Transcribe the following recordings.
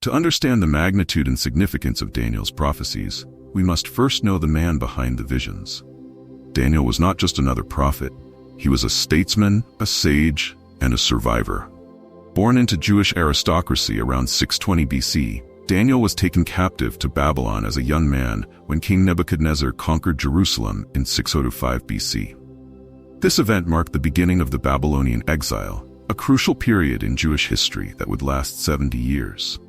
To understand the magnitude and significance of Daniel's prophecies, we must first know the man behind the visions. Daniel was not just another prophet. He was a statesman, a sage, and a survivor. Born into Jewish aristocracy around 620 BC, Daniel was taken captive to Babylon as a young man when King Nebuchadnezzar conquered Jerusalem in 605 BC. This event marked the beginning of the Babylonian exile, a crucial period in Jewish history that would last 70 years.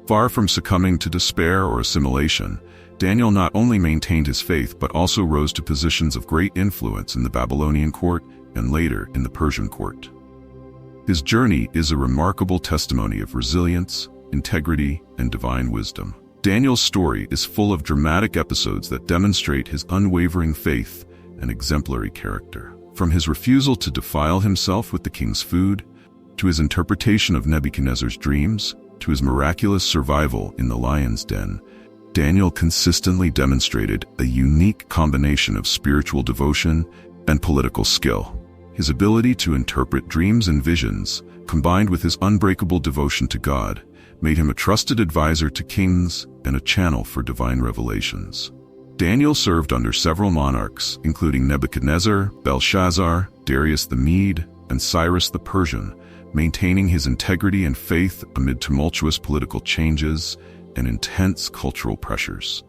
Far from succumbing to despair or assimilation, Daniel not only maintained his faith but also rose to positions of great influence in the Babylonian court and later in the Persian court. His journey is a remarkable testimony of resilience, integrity, and divine wisdom. Daniel's story is full of dramatic episodes that demonstrate his unwavering faith and exemplary character. From his refusal to defile himself with the king's food, to his interpretation of Nebuchadnezzar's dreams, to his miraculous survival in the lion's den, Daniel consistently demonstrated a unique combination of spiritual devotion and political skill. His ability to interpret dreams and visions, combined with his unbreakable devotion to God, made him a trusted advisor to kings and a channel for divine revelations. Daniel served under several monarchs, including Nebuchadnezzar, Belshazzar, Darius the Mede, and Cyrus the Persian, maintaining his integrity and faith amid tumultuous political changes and intense cultural pressures.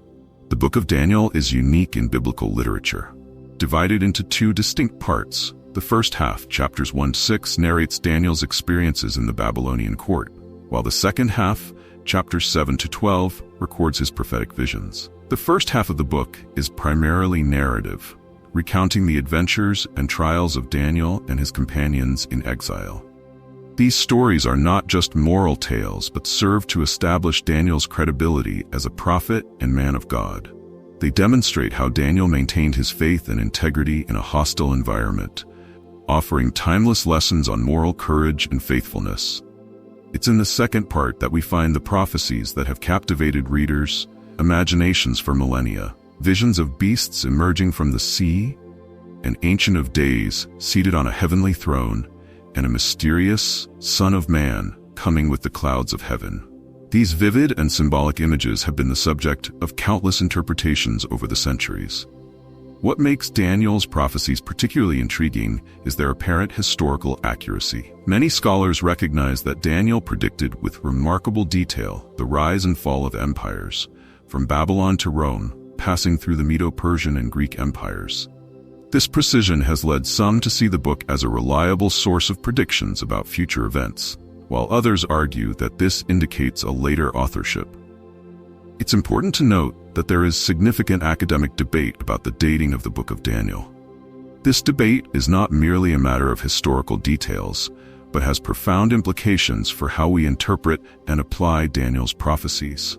The Book of Daniel is unique in biblical literature. Divided into two distinct parts, the first half, chapters 1-6, narrates Daniel's experiences in the Babylonian court, while the second half, chapters 7-12, records his prophetic visions. The first half of the book is primarily narrative, recounting the adventures and trials of Daniel and his companions in exile. These stories are not just moral tales but serve to establish Daniel's credibility as a prophet and man of God. They demonstrate how Daniel maintained his faith and integrity in a hostile environment, offering timeless lessons on moral courage and faithfulness. It's in the second part that we find the prophecies that have captivated readers, imaginations for millennia, visions of beasts emerging from the sea, an Ancient of Days seated on a heavenly throne, and a mysterious Son of Man coming with the clouds of heaven. These vivid and symbolic images have been the subject of countless interpretations over the centuries. What makes Daniel's prophecies particularly intriguing is their apparent historical accuracy. Many scholars recognize that Daniel predicted with remarkable detail the rise and fall of empires, from Babylon to Rome, passing through the Medo-Persian and Greek empires. This precision has led some to see the book as a reliable source of predictions about future events, while others argue that this indicates a later authorship. It's important to note that there is significant academic debate about the dating of the Book of Daniel. This debate is not merely a matter of historical details, but has profound implications for how we interpret and apply Daniel's prophecies.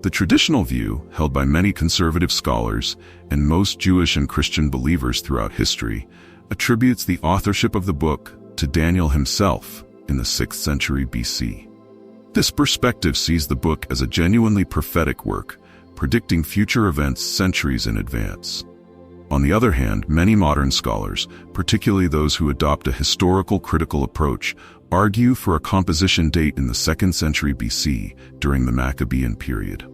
The traditional view, held by many conservative scholars and most Jewish and Christian believers throughout history, attributes the authorship of the book to Daniel himself in the 6th century BC. This perspective sees the book as a genuinely prophetic work, predicting future events centuries in advance. On the other hand, many modern scholars, particularly those who adopt a historical critical approach, argue for a composition date in the 2nd century BC during the Maccabean period.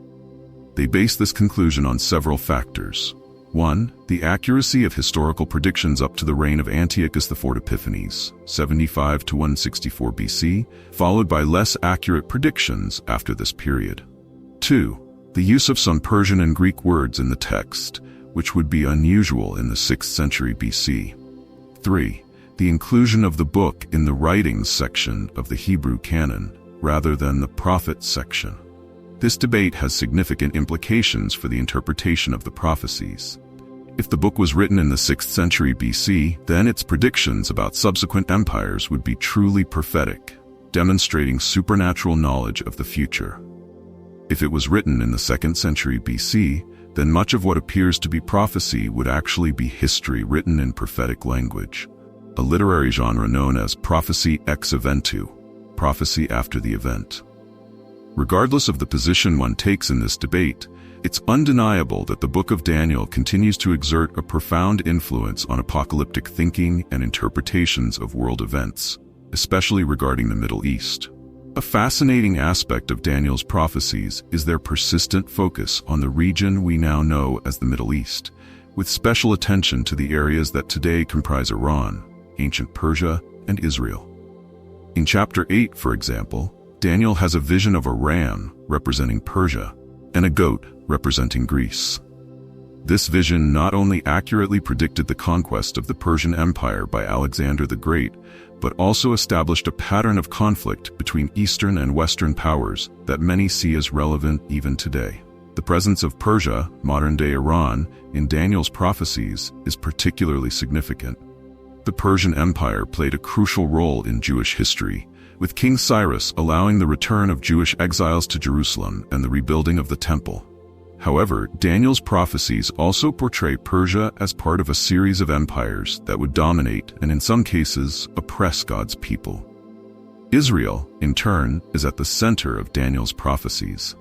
They base this conclusion on several factors. 1. The accuracy of historical predictions up to the reign of Antiochus IV Epiphanes, 75 to 164 BC, followed by less accurate predictions after this period. 2. The use of some Persian and Greek words in the text, which would be unusual in the 6th century BC. 3. The inclusion of the book in the writings section of the Hebrew canon, rather than the prophets section. This debate has significant implications for the interpretation of the prophecies. If the book was written in the 6th century BC, then its predictions about subsequent empires would be truly prophetic, demonstrating supernatural knowledge of the future. If it was written in the 2nd century BC, then much of what appears to be prophecy would actually be history written in prophetic language, a literary genre known as prophecy ex eventu, prophecy after the event. Regardless of the position one takes in this debate, it's undeniable that the Book of Daniel continues to exert a profound influence on apocalyptic thinking and interpretations of world events, especially regarding the Middle East. A fascinating aspect of Daniel's prophecies is their persistent focus on the region we now know as the Middle East, with special attention to the areas that today comprise Iran, ancient Persia, and Israel. In chapter 8, for example, Daniel has a vision of a ram representing Persia and a goat representing Greece. This vision not only accurately predicted the conquest of the Persian Empire by Alexander the Great, but also established a pattern of conflict between Eastern and Western powers that many see as relevant even today. The presence of Persia, modern-day Iran, in Daniel's prophecies is particularly significant. The Persian Empire played a crucial role in Jewish history, with King Cyrus allowing the return of Jewish exiles to Jerusalem and the rebuilding of the Temple. However, Daniel's prophecies also portray Persia as part of a series of empires that would dominate and in some cases oppress God's people. Israel, in turn, is at the center of Daniel's prophecies.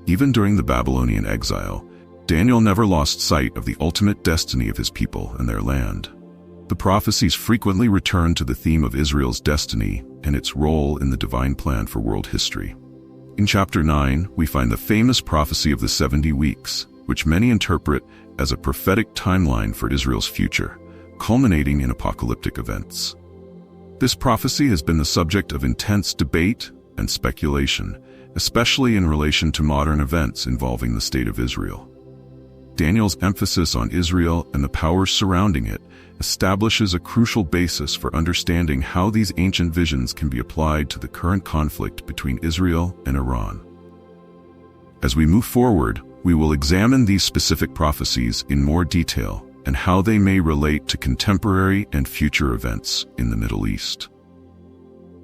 Even during the Babylonian exile, Daniel never lost sight of the ultimate destiny of his people and their land. The prophecies frequently return to the theme of Israel's destiny and its role in the divine plan for world history. In chapter 9, we find the famous prophecy of the 70 weeks, which many interpret as a prophetic timeline for Israel's future, culminating in apocalyptic events. This prophecy has been the subject of intense debate and speculation, especially in relation to modern events involving the state of Israel. Daniel's emphasis on Israel and the powers surrounding it establishes a crucial basis for understanding how these ancient visions can be applied to the current conflict between Israel and Iran. As we move forward, we will examine these specific prophecies in more detail and how they may relate to contemporary and future events in the Middle East.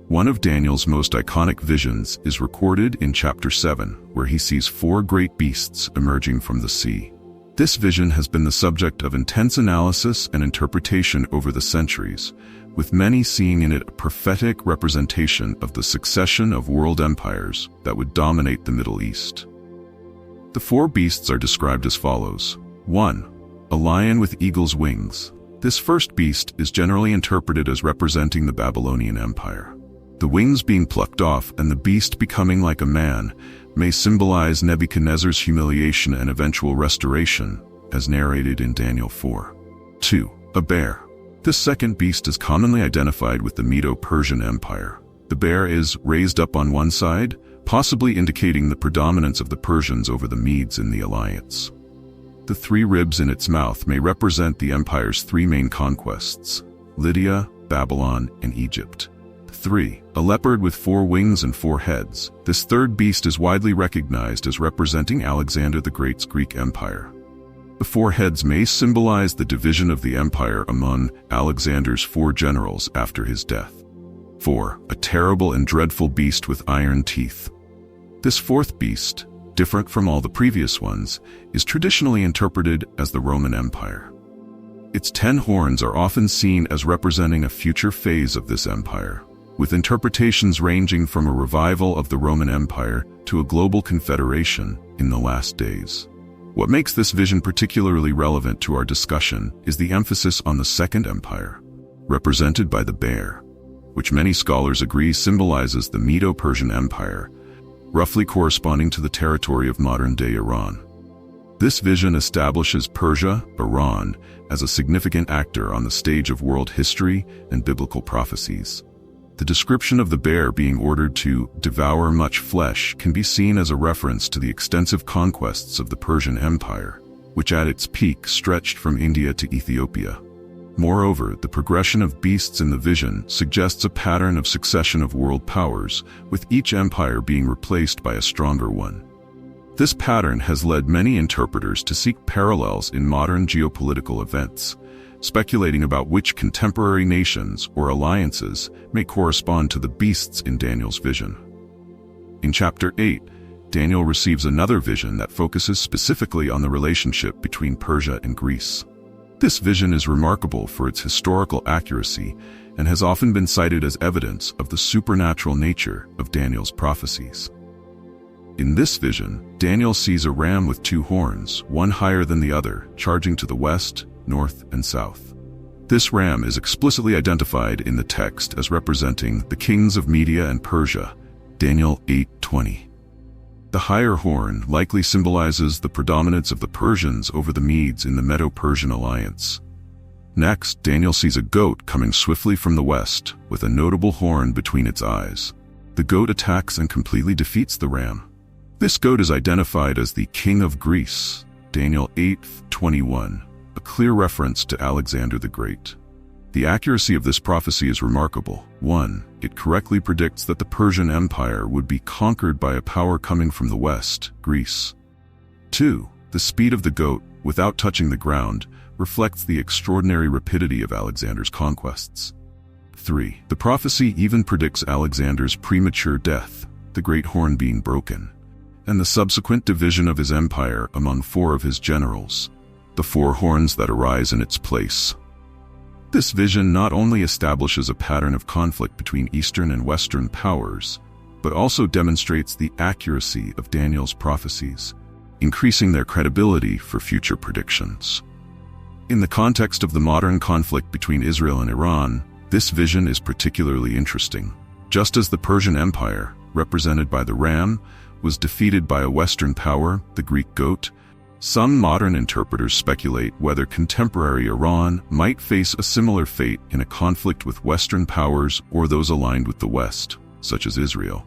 One of Daniel's most iconic visions is recorded in chapter 7, where he sees 4 great beasts emerging from the sea. This vision has been the subject of intense analysis and interpretation over the centuries, with many seeing in it a prophetic representation of the succession of world empires that would dominate the Middle East. The 4 beasts are described as follows. 1. A lion with eagle's wings. This first beast is generally interpreted as representing the Babylonian Empire. The wings being plucked off and the beast becoming like a man may symbolize Nebuchadnezzar's humiliation and eventual restoration, as narrated in Daniel 4. 2. A bear. This second beast is commonly identified with the Medo-Persian Empire. The bear is raised up on one side, possibly indicating the predominance of the Persians over the Medes in the alliance. The 3 ribs in its mouth may represent the empire's 3 main conquests: Lydia, Babylon, and Egypt. 3. A leopard with 4 wings and 4 heads. This third beast is widely recognized as representing Alexander the Great's Greek Empire. The 4 heads may symbolize the division of the empire among Alexander's 4 generals after his death. 4. A terrible and dreadful beast with iron teeth. This 4th beast, different from all the previous ones, is traditionally interpreted as the Roman Empire. Its 10 horns are often seen as representing a future phase of this empire, with interpretations ranging from a revival of the Roman Empire to a global confederation in the last days. What makes this vision particularly relevant to our discussion is the emphasis on the Second Empire, represented by the bear, which many scholars agree symbolizes the Medo-Persian Empire, roughly corresponding to the territory of modern-day Iran. This vision establishes Persia, Iran, as a significant actor on the stage of world history and biblical prophecies. The description of the bear being ordered to devour much flesh can be seen as a reference to the extensive conquests of the Persian Empire, which at its peak stretched from India to Ethiopia. Moreover, the progression of beasts in the vision suggests a pattern of succession of world powers, with each empire being replaced by a stronger one. This pattern has led many interpreters to seek parallels in modern geopolitical events, speculating about which contemporary nations or alliances may correspond to the beasts in Daniel's vision. In chapter 8, Daniel receives another vision that focuses specifically on the relationship between Persia and Greece. This vision is remarkable for its historical accuracy and has often been cited as evidence of the supernatural nature of Daniel's prophecies. In this vision, Daniel sees a ram with 2 horns, one higher than the other, charging to the west, north, and south. This ram is explicitly identified in the text as representing the kings of Media and Persia, Daniel 8:20. The higher horn likely symbolizes the predominance of the Persians over the Medes in the Medo-Persian alliance. Next, Daniel sees a goat coming swiftly from the west, with a notable horn between its eyes. The goat attacks and completely defeats the ram. This goat is identified as the King of Greece, Daniel 8:21, a clear reference to Alexander the Great. The accuracy of this prophecy is remarkable. 1. It correctly predicts that the Persian Empire would be conquered by a power coming from the west, Greece. 2. The speed of the goat, without touching the ground, reflects the extraordinary rapidity of Alexander's conquests. 3. The prophecy even predicts Alexander's premature death, the great horn being broken, and the subsequent division of his empire among 4 of his generals, the 4 horns that arise in its place. This vision not only establishes a pattern of conflict between Eastern and Western powers, but also demonstrates the accuracy of Daniel's prophecies, increasing their credibility for future predictions. In the context of the modern conflict between Israel and Iran, this vision is particularly interesting. Just as the Persian Empire, represented by the ram, was defeated by a Western power, the Greek goat, some modern interpreters speculate whether contemporary Iran might face a similar fate in a conflict with Western powers or those aligned with the West, such as Israel.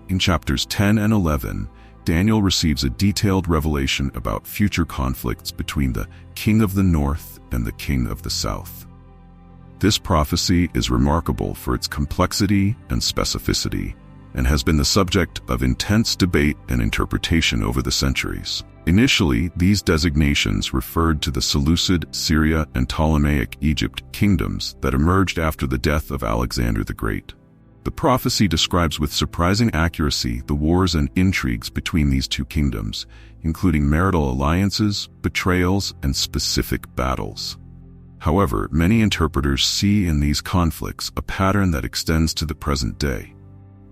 In chapters 10 and 11, Daniel receives a detailed revelation about future conflicts between the King of the North and the King of the South. This prophecy is remarkable for its complexity and specificity, and has been the subject of intense debate and interpretation over the centuries. Initially, these designations referred to the Seleucid, Syria, and Ptolemaic Egypt kingdoms that emerged after the death of Alexander the Great. The prophecy describes with surprising accuracy the wars and intrigues between these 2 kingdoms, including marital alliances, betrayals, and specific battles. However, many interpreters see in these conflicts a pattern that extends to the present day.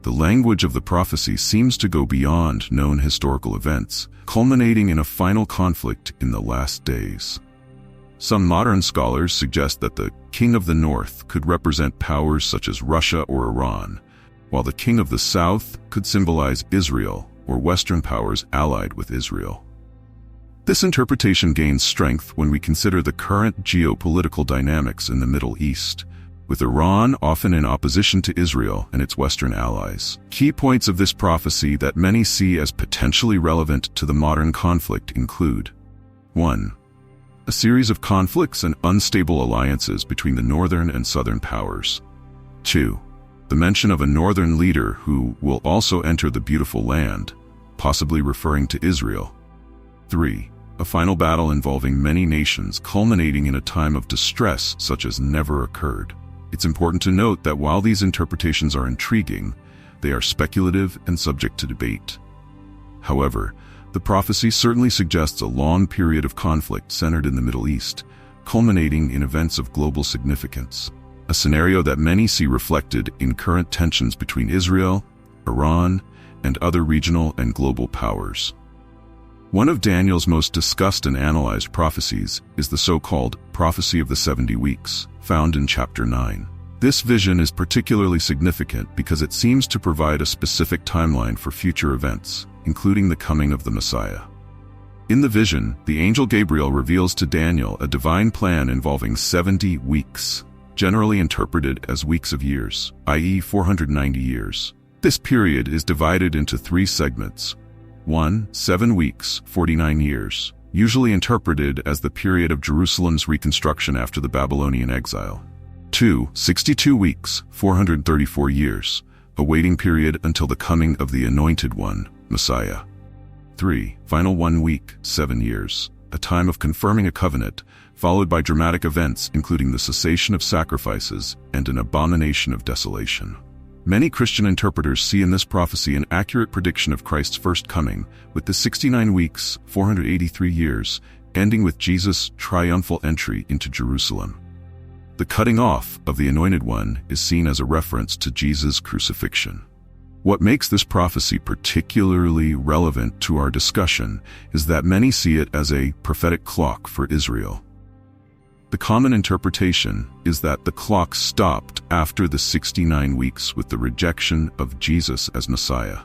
The language of the prophecy seems to go beyond known historical events, culminating in a final conflict in the last days. Some modern scholars suggest that the King of the North could represent powers such as Russia or Iran, while the King of the South could symbolize Israel or Western powers allied with Israel. This interpretation gains strength when we consider the current geopolitical dynamics in the Middle East, with Iran often in opposition to Israel and its Western allies. Key points of this prophecy that many see as potentially relevant to the modern conflict include: 1. A series of conflicts and unstable alliances between the northern and southern powers. 2. The mention of a northern leader who will also enter the beautiful land, possibly referring to Israel. 3. A final battle involving many nations culminating in a time of distress such as never occurred. It's important to note that while these interpretations are intriguing, they are speculative and subject to debate. However, the prophecy certainly suggests a long period of conflict centered in the Middle East, culminating in events of global significance, a scenario that many see reflected in current tensions between Israel, Iran, and other regional and global powers. One of Daniel's most discussed and analyzed prophecies is the so-called Prophecy of the 70 Weeks, found in chapter 9. This vision is particularly significant because it seems to provide a specific timeline for future events, including the coming of the Messiah. In the vision, the angel Gabriel reveals to Daniel a divine plan involving 70 weeks, generally interpreted as weeks of years, i.e. 490 years. This period is divided into 3 segments. 1. 7 weeks, 49 years, usually interpreted as the period of Jerusalem's reconstruction after the Babylonian exile. 2. 62 weeks, 434 years, a waiting period until the coming of the Anointed One, Messiah. 3. Final 1 week, 7 years, a time of confirming a covenant, followed by dramatic events including the cessation of sacrifices and an abomination of desolation. Many Christian interpreters see in this prophecy an accurate prediction of Christ's first coming, with the 69 weeks, 483 years, ending with Jesus' triumphal entry into Jerusalem. The cutting off of the Anointed One is seen as a reference to Jesus' crucifixion. What makes this prophecy particularly relevant to our discussion is that many see it as a prophetic clock for Israel. The common interpretation is that the clock stopped after the 69 weeks with the rejection of Jesus as Messiah,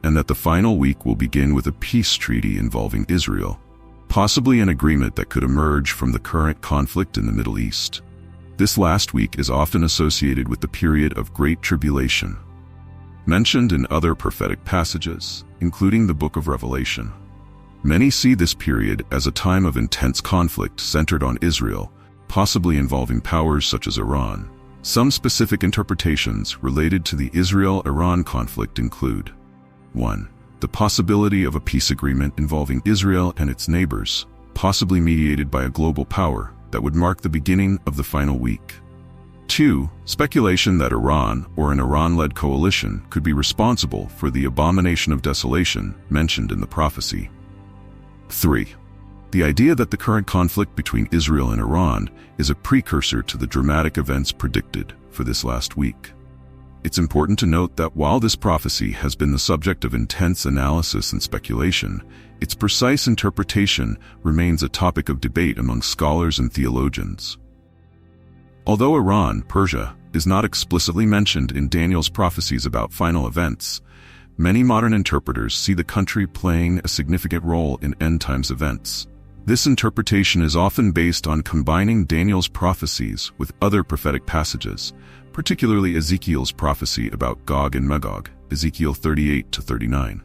and that the final week will begin with a peace treaty involving Israel, possibly an agreement that could emerge from the current conflict in the Middle East. This last week is often associated with the period of Great Tribulation, mentioned in other prophetic passages, including the Book of Revelation. Many see this period as a time of intense conflict centered on Israel, possibly involving powers such as Iran. Some specific interpretations related to the Israel-Iran conflict include: 1. The possibility of a peace agreement involving Israel and its neighbors, possibly mediated by a global power, that would mark the beginning of the final week. 2. Speculation that Iran or an Iran-led coalition could be responsible for the abomination of desolation mentioned in the prophecy. 3. The idea that the current conflict between Israel and Iran is a precursor to the dramatic events predicted for this last week. It's important to note that while this prophecy has been the subject of intense analysis and speculation, its precise interpretation remains a topic of debate among scholars and theologians. Although Iran, Persia, is not explicitly mentioned in Daniel's prophecies about final events, many modern interpreters see the country playing a significant role in end-times events. This interpretation is often based on combining Daniel's prophecies with other prophetic passages, particularly Ezekiel's prophecy about Gog and Magog, Ezekiel 38-39.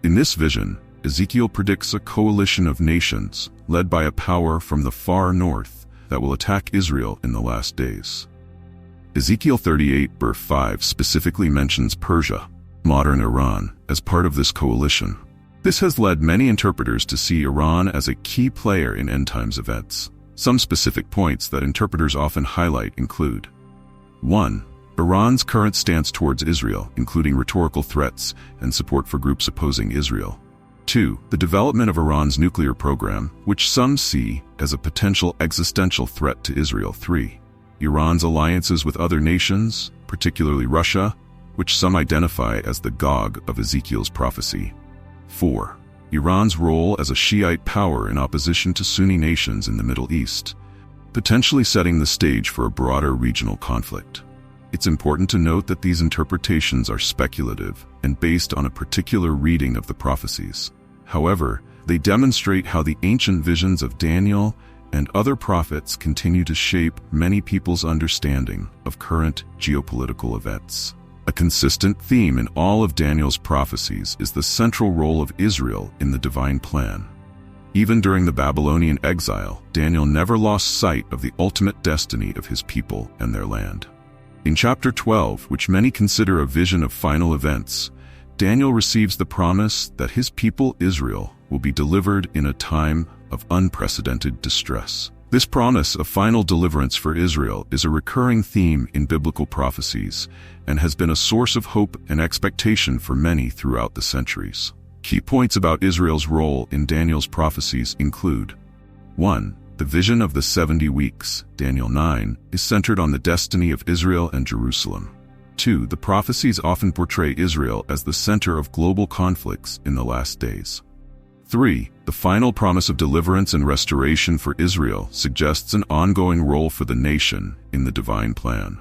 In this vision, Ezekiel predicts a coalition of nations, led by a power from the far north, that will attack Israel in the last days. Ezekiel 38:5 specifically mentions Persia, modern Iran, as part of this coalition. This has led many interpreters to see Iran as a key player in end-times events. Some specific points that interpreters often highlight include: 1. Iran's current stance towards Israel, including rhetorical threats and support for groups opposing Israel. 2. The development of Iran's nuclear program, which some see as a potential existential threat to Israel. 3. Iran's alliances with other nations, particularly Russia, which some identify as the Gog of Ezekiel's prophecy. 4. Iran's role as a Shiite power in opposition to Sunni nations in the Middle East, potentially setting the stage for a broader regional conflict. It's important to note that these interpretations are speculative and based on a particular reading of the prophecies. However, they demonstrate how the ancient visions of Daniel and other prophets continue to shape many people's understanding of current geopolitical events. A consistent theme in all of Daniel's prophecies is the central role of Israel in the divine plan. Even during the Babylonian exile, Daniel never lost sight of the ultimate destiny of his people and their land. In chapter 12, which many consider a vision of final events, Daniel receives the promise that his people Israel will be delivered in a time of unprecedented distress. This promise of final deliverance for Israel is a recurring theme in biblical prophecies and has been a source of hope and expectation for many throughout the centuries. Key points about Israel's role in Daniel's prophecies include: 1. The vision of the 70 weeks, Daniel 9, is centered on the destiny of Israel and Jerusalem. 2. The prophecies often portray Israel as the center of global conflicts in the last days. 3. The final promise of deliverance and restoration for Israel suggests an ongoing role for the nation in the divine plan.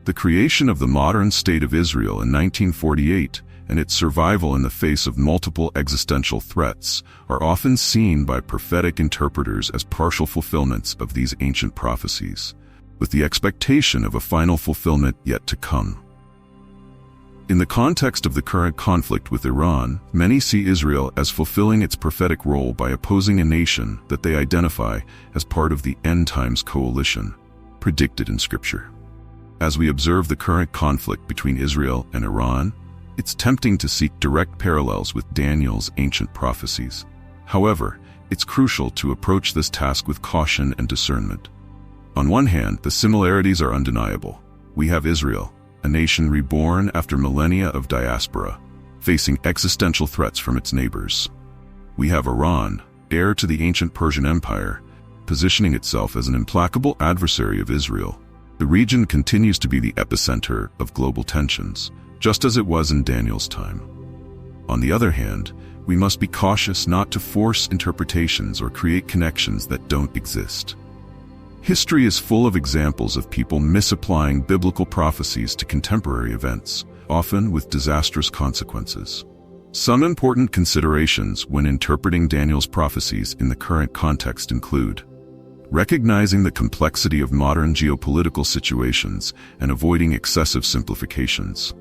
The creation of the modern state of Israel in 1948 and its survival in the face of multiple existential threats are often seen by prophetic interpreters as partial fulfillments of these ancient prophecies, with the expectation of a final fulfillment yet to come. In the context of the current conflict with Iran, many see Israel as fulfilling its prophetic role by opposing a nation that they identify as part of the end-times coalition, predicted in Scripture. As we observe the current conflict between Israel and Iran, it's tempting to seek direct parallels with Daniel's ancient prophecies. However, it's crucial to approach this task with caution and discernment. On one hand, the similarities are undeniable. We have Israel, a nation reborn after millennia of diaspora, facing existential threats from its neighbors. We have Iran, heir to the ancient Persian Empire, positioning itself as an implacable adversary of Israel. The region continues to be the epicenter of global tensions, just as it was in Daniel's time. On the other hand, we must be cautious not to force interpretations or create connections that don't exist. History is full of examples of people misapplying biblical prophecies to contemporary events, often with disastrous consequences. Some important considerations when interpreting Daniel's prophecies in the current context include recognizing the complexity of modern geopolitical situations and avoiding excessive simplifications,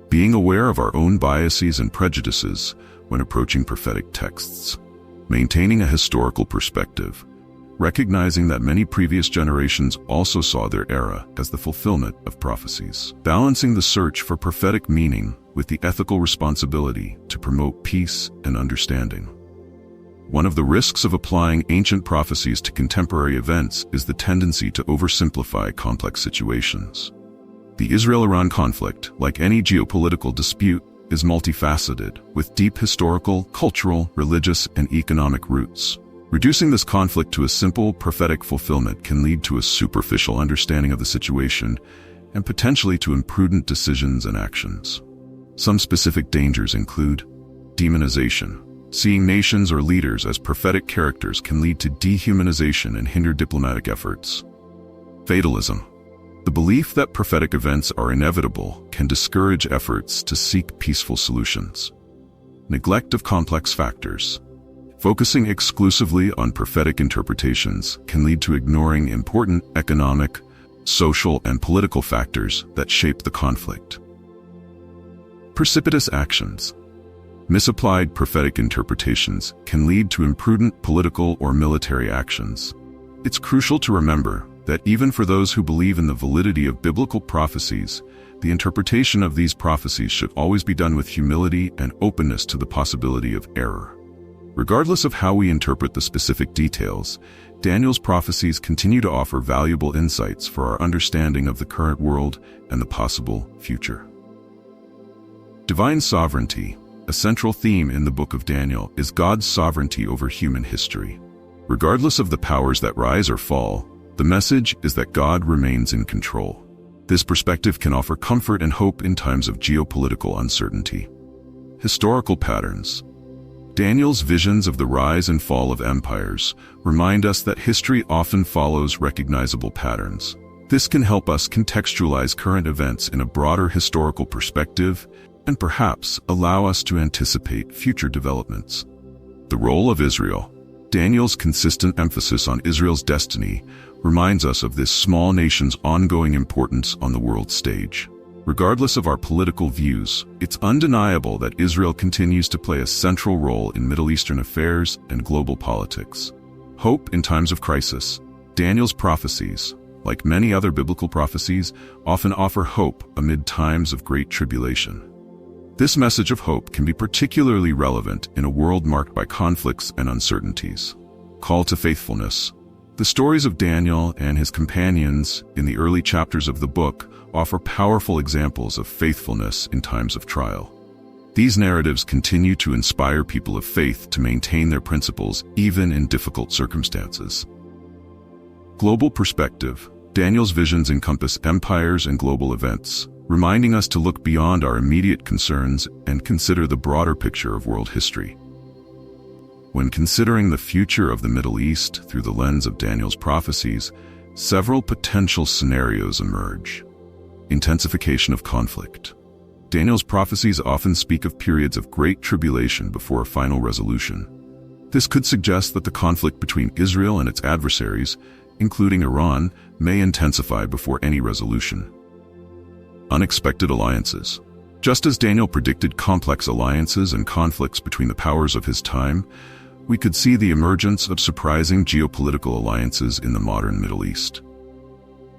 being aware of our own biases and prejudices when approaching prophetic texts, maintaining a historical perspective, recognizing that many previous generations also saw their era as the fulfillment of prophecies, balancing the search for prophetic meaning with the ethical responsibility to promote peace and understanding. One of the risks of applying ancient prophecies to contemporary events is the tendency to oversimplify complex situations. The Israel-Iran conflict, like any geopolitical dispute, is multifaceted, with deep historical, cultural, religious, and economic roots. Reducing this conflict to a simple prophetic fulfillment can lead to a superficial understanding of the situation and potentially to imprudent decisions and actions. Some specific dangers include demonization. Seeing nations or leaders as prophetic characters can lead to dehumanization and hinder diplomatic efforts. Fatalism. The belief that prophetic events are inevitable can discourage efforts to seek peaceful solutions. Neglect of complex factors. Focusing exclusively on prophetic interpretations can lead to ignoring important economic, social, and political factors that shape the conflict. Precipitous actions. Misapplied prophetic interpretations can lead to imprudent political or military actions. It's crucial to remember that even for those who believe in the validity of biblical prophecies, the interpretation of these prophecies should always be done with humility and openness to the possibility of error. Regardless of how we interpret the specific details, Daniel's prophecies continue to offer valuable insights for our understanding of the current world and the possible future. Divine sovereignty. A central theme in the book of Daniel is God's sovereignty over human history. Regardless of the powers that rise or fall, the message is that God remains in control. This perspective can offer comfort and hope in times of geopolitical uncertainty. Historical patterns. Daniel's visions of the rise and fall of empires remind us that history often follows recognizable patterns. This can help us contextualize current events in a broader historical perspective and perhaps allow us to anticipate future developments. The role of Israel. Daniel's consistent emphasis on Israel's destiny reminds us of this small nation's ongoing importance on the world stage. Regardless of our political views, it's undeniable that Israel continues to play a central role in Middle Eastern affairs and global politics. Hope in times of crisis. Daniel's prophecies, like many other biblical prophecies, often offer hope amid times of great tribulation. This message of hope can be particularly relevant in a world marked by conflicts and uncertainties. Call to faithfulness. The stories of Daniel and his companions in the early chapters of the book offer powerful examples of faithfulness in times of trial. These narratives continue to inspire people of faith to maintain their principles even in difficult circumstances. Global perspective. Daniel's visions encompass empires and global events, reminding us to look beyond our immediate concerns and consider the broader picture of world history. When considering the future of the Middle East through the lens of Daniel's prophecies, several potential scenarios emerge. Intensification of conflict. Daniel's prophecies often speak of periods of great tribulation before a final resolution. This could suggest that the conflict between Israel and its adversaries, including Iran, may intensify before any resolution. Unexpected alliances. Just as Daniel predicted complex alliances and conflicts between the powers of his time, we could see the emergence of surprising geopolitical alliances in the modern Middle East.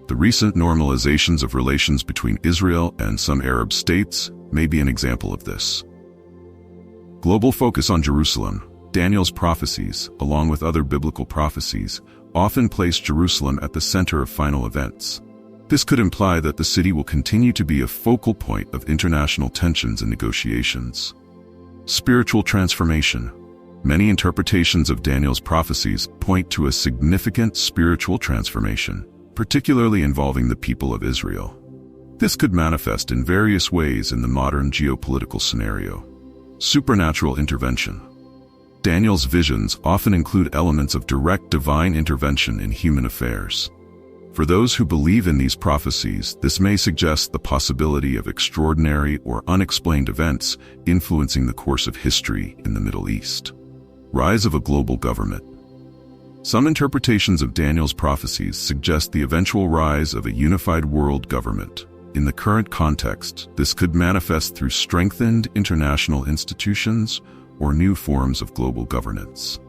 The recent normalizations of relations between Israel and some Arab states may be an example of this. Global focus on Jerusalem. Daniel's prophecies, along with other biblical prophecies, often place Jerusalem at the center of final events. This could imply that the city will continue to be a focal point of international tensions and negotiations. Spiritual transformation. Many interpretations of Daniel's prophecies point to a significant spiritual transformation, particularly involving the people of Israel. This could manifest in various ways in the modern geopolitical scenario. Supernatural intervention. Daniel's visions often include elements of direct divine intervention in human affairs. For those who believe in these prophecies, this may suggest the possibility of extraordinary or unexplained events influencing the course of history in the Middle East. Rise of a global government. Some interpretations of Daniel's prophecies suggest the eventual rise of a unified world government. In the current context, this could manifest through strengthened international institutions or new forms of global governance.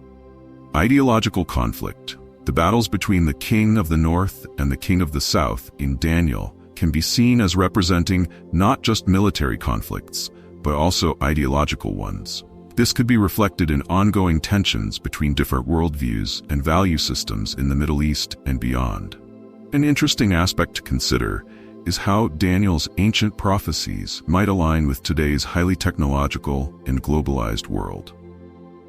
Ideological conflict. The battles between the king of the north and the king of the south in Daniel can be seen as representing not just military conflicts, but also ideological ones. This could be reflected in ongoing tensions between different worldviews and value systems in the Middle East and beyond. An interesting aspect to consider is how Daniel's ancient prophecies might align with today's highly technological and globalized world.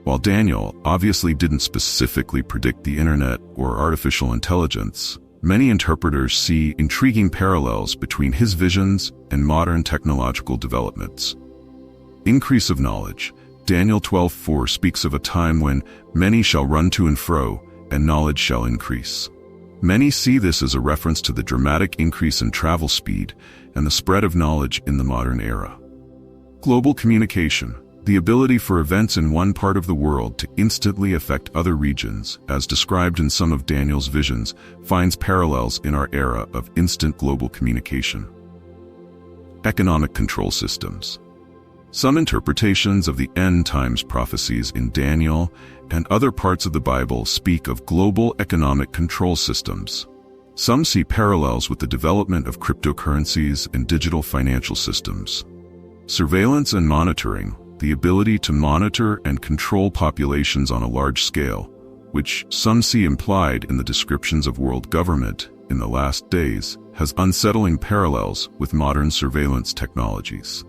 While Daniel obviously didn't specifically predict the internet or artificial intelligence, many interpreters see intriguing parallels between his visions and modern technological developments. Increase of knowledge. Daniel 12:4 speaks of a time when many shall run to and fro, and knowledge shall increase. Many see this as a reference to the dramatic increase in travel speed and the spread of knowledge in the modern era. Global communication. The ability for events in one part of the world to instantly affect other regions, as described in some of Daniel's visions, finds parallels in our era of instant global communication. Economic control systems. Some interpretations of the end times prophecies in Daniel and other parts of the Bible speak of global economic control systems. Some see parallels with the development of cryptocurrencies and digital financial systems. Surveillance and monitoring. The ability to monitor and control populations on a large scale, which some see implied in the descriptions of world government in the last days, has unsettling parallels with modern surveillance technologies.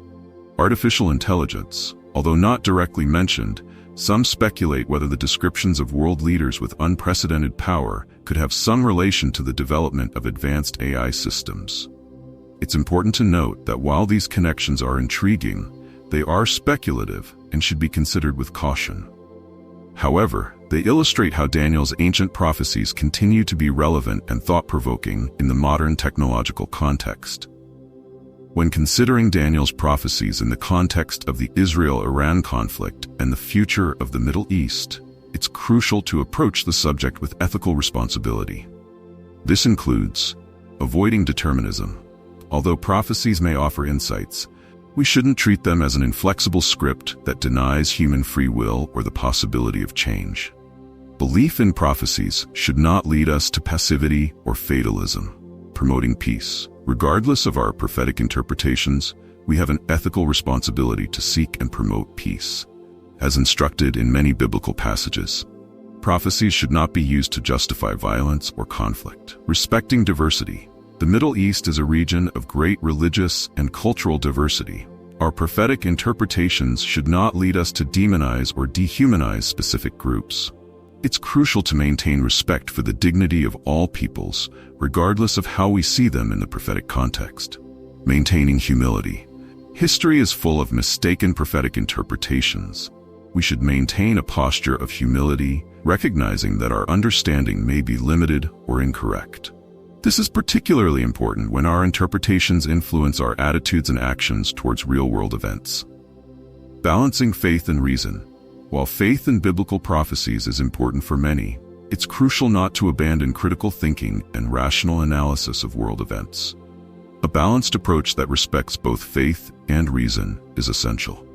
Artificial intelligence. Although not directly mentioned, some speculate whether the descriptions of world leaders with unprecedented power could have some relation to the development of advanced AI systems. It's important to note that while these connections are intriguing, they are speculative and should be considered with caution. However, they illustrate how Daniel's ancient prophecies continue to be relevant and thought-provoking in the modern technological context. When considering Daniel's prophecies in the context of the Israel-Iran conflict and the future of the Middle East, it's crucial to approach the subject with ethical responsibility. This includes avoiding determinism. Although prophecies may offer insights, we shouldn't treat them as an inflexible script that denies human free will or the possibility of change. Belief in prophecies should not lead us to passivity or fatalism. Promoting peace. Regardless of our prophetic interpretations, we have an ethical responsibility to seek and promote peace, as instructed in many biblical passages. Prophecies should not be used to justify violence or conflict. Respecting diversity. The Middle East is a region of great religious and cultural diversity. Our prophetic interpretations should not lead us to demonize or dehumanize specific groups. It's crucial to maintain respect for the dignity of all peoples, regardless of how we see them in the prophetic context. Maintaining humility. History is full of mistaken prophetic interpretations. We should maintain a posture of humility, recognizing that our understanding may be limited or incorrect. This is particularly important when our interpretations influence our attitudes and actions towards real-world events. Balancing faith and reason. While faith in biblical prophecies is important for many, it's crucial not to abandon critical thinking and rational analysis of world events. A balanced approach that respects both faith and reason is essential.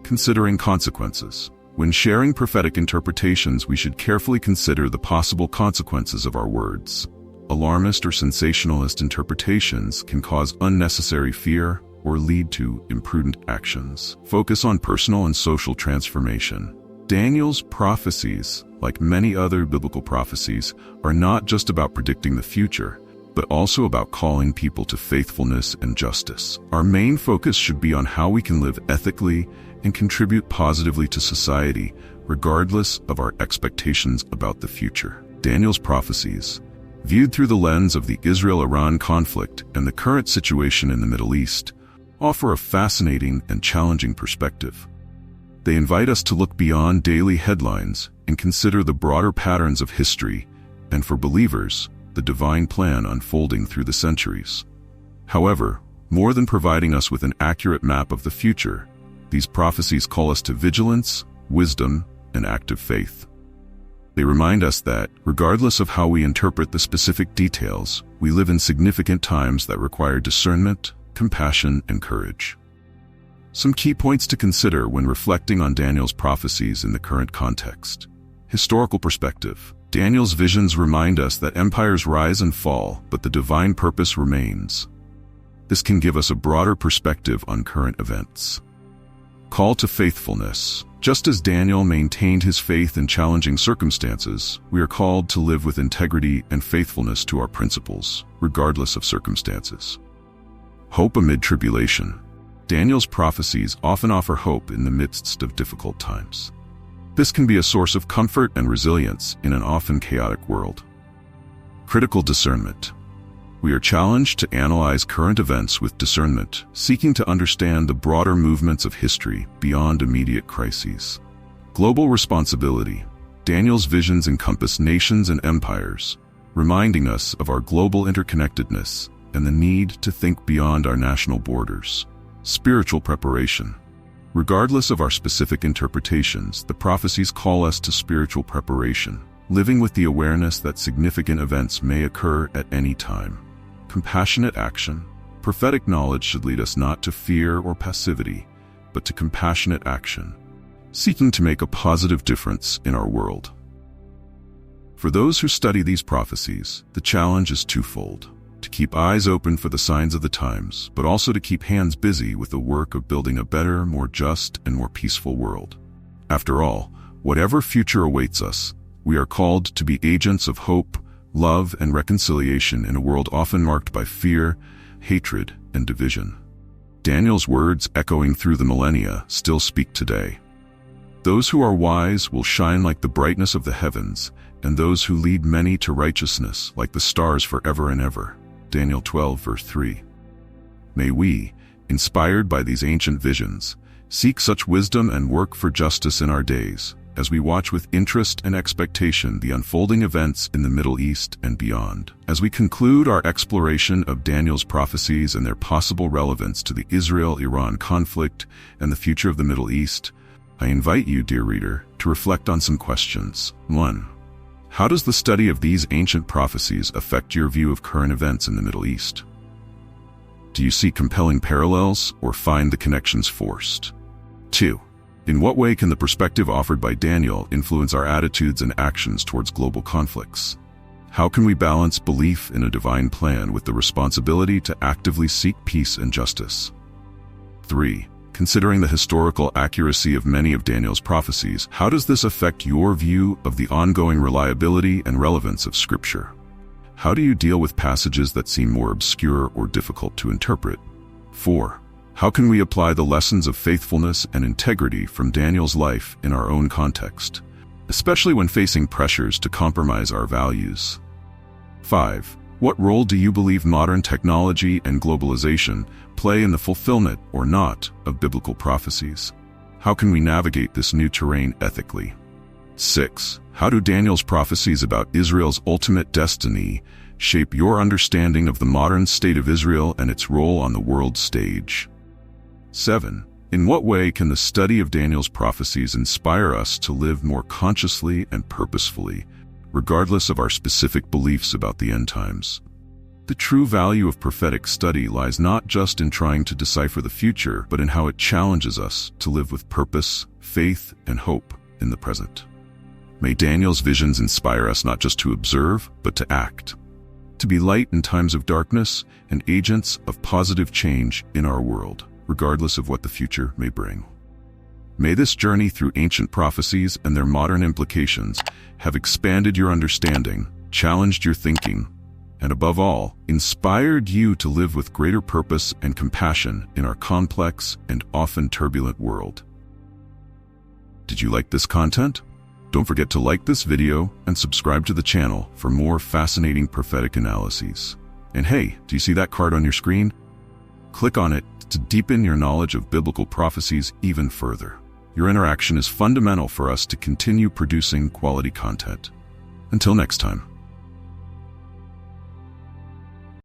Considering consequences. When sharing prophetic interpretations, we should carefully consider the possible consequences of our words. Alarmist or sensationalist interpretations can cause unnecessary fear or lead to imprudent actions. Focus on personal and social transformation. Daniel's prophecies, like many other biblical prophecies, are not just about predicting the future, but also about calling people to faithfulness and justice. Our main focus should be on how we can live ethically and contribute positively to society, regardless of our expectations about the future. Daniel's prophecies, viewed through the lens of the Israel-Iran conflict and the current situation in the Middle East, offer a fascinating and challenging perspective. They invite us to look beyond daily headlines and consider the broader patterns of history, and for believers, the divine plan unfolding through the centuries. However, more than providing us with an accurate map of the future, these prophecies call us to vigilance, wisdom, and active faith. They remind us that, regardless of how we interpret the specific details, we live in significant times that require discernment, compassion, and courage. Some key points to consider when reflecting on Daniel's prophecies in the current context. Historical perspective. Daniel's visions remind us that empires rise and fall, but the divine purpose remains. This can give us a broader perspective on current events. Call to faithfulness. Just as Daniel maintained his faith in challenging circumstances, we are called to live with integrity and faithfulness to our principles, regardless of circumstances. Hope amid tribulation. Daniel's prophecies often offer hope in the midst of difficult times. This can be a source of comfort and resilience in an often chaotic world. Critical discernment. We are challenged to analyze current events with discernment, seeking to understand the broader movements of history beyond immediate crises. Global responsibility. Daniel's visions encompass nations and empires, reminding us of our global interconnectedness and the need to think beyond our national borders. Spiritual preparation. Regardless of our specific interpretations, the prophecies call us to spiritual preparation, living with the awareness that significant events may occur at any time. Compassionate action. Prophetic knowledge should lead us not to fear or passivity, but to compassionate action, seeking to make a positive difference in our world. For those who study these prophecies, the challenge is twofold: to keep eyes open for the signs of the times, but also to keep hands busy with the work of building a better, more just, and more peaceful world. After all, whatever future awaits us, we are called to be agents of hope, love, and reconciliation in a world often marked by fear, hatred, and division. Daniel's words, echoing through the millennia, still speak today. Those who are wise will shine like the brightness of the heavens, and those who lead many to righteousness like the stars forever and ever. Daniel 12, verse 3. May we, inspired by these ancient visions, seek such wisdom and work for justice in our days, as we watch with interest and expectation the unfolding events in the Middle East and beyond. As we conclude our exploration of Daniel's prophecies and their possible relevance to the Israel-Iran conflict and the future of the Middle East, I invite you, dear reader, to reflect on some questions. 1. How does the study of these ancient prophecies affect your view of current events in the Middle East? Do you see compelling parallels or find the connections forced? 2. In what way can the perspective offered by Daniel influence our attitudes and actions towards global conflicts? How can we balance belief in a divine plan with the responsibility to actively seek peace and justice? 3. Considering the historical accuracy of many of Daniel's prophecies, how does this affect your view of the ongoing reliability and relevance of Scripture? How do you deal with passages that seem more obscure or difficult to interpret? 4. How can we apply the lessons of faithfulness and integrity from Daniel's life in our own context, especially when facing pressures to compromise our values? 5. What role do you believe modern technology and globalization play in the fulfillment or not of biblical prophecies? How can we navigate this new terrain ethically? 6. How do Daniel's prophecies about Israel's ultimate destiny shape your understanding of the modern state of Israel and its role on the world stage? 7. In what way can the study of Daniel's prophecies inspire us to live more consciously and purposefully, regardless of our specific beliefs about the end times? The true value of prophetic study lies not just in trying to decipher the future, but in how it challenges us to live with purpose, faith, and hope in the present. May Daniel's visions inspire us not just to observe, but to act, to be light in times of darkness and agents of positive change in our world, regardless of what the future may bring. May this journey through ancient prophecies and their modern implications have expanded your understanding, challenged your thinking, and above all, inspired you to live with greater purpose and compassion in our complex and often turbulent world. Did you like this content? Don't forget to like this video and subscribe to the channel for more fascinating prophetic analyses. And hey, do you see that card on your screen? Click on it to deepen your knowledge of biblical prophecies even further. Your interaction is fundamental for us to continue producing quality content. Until next time.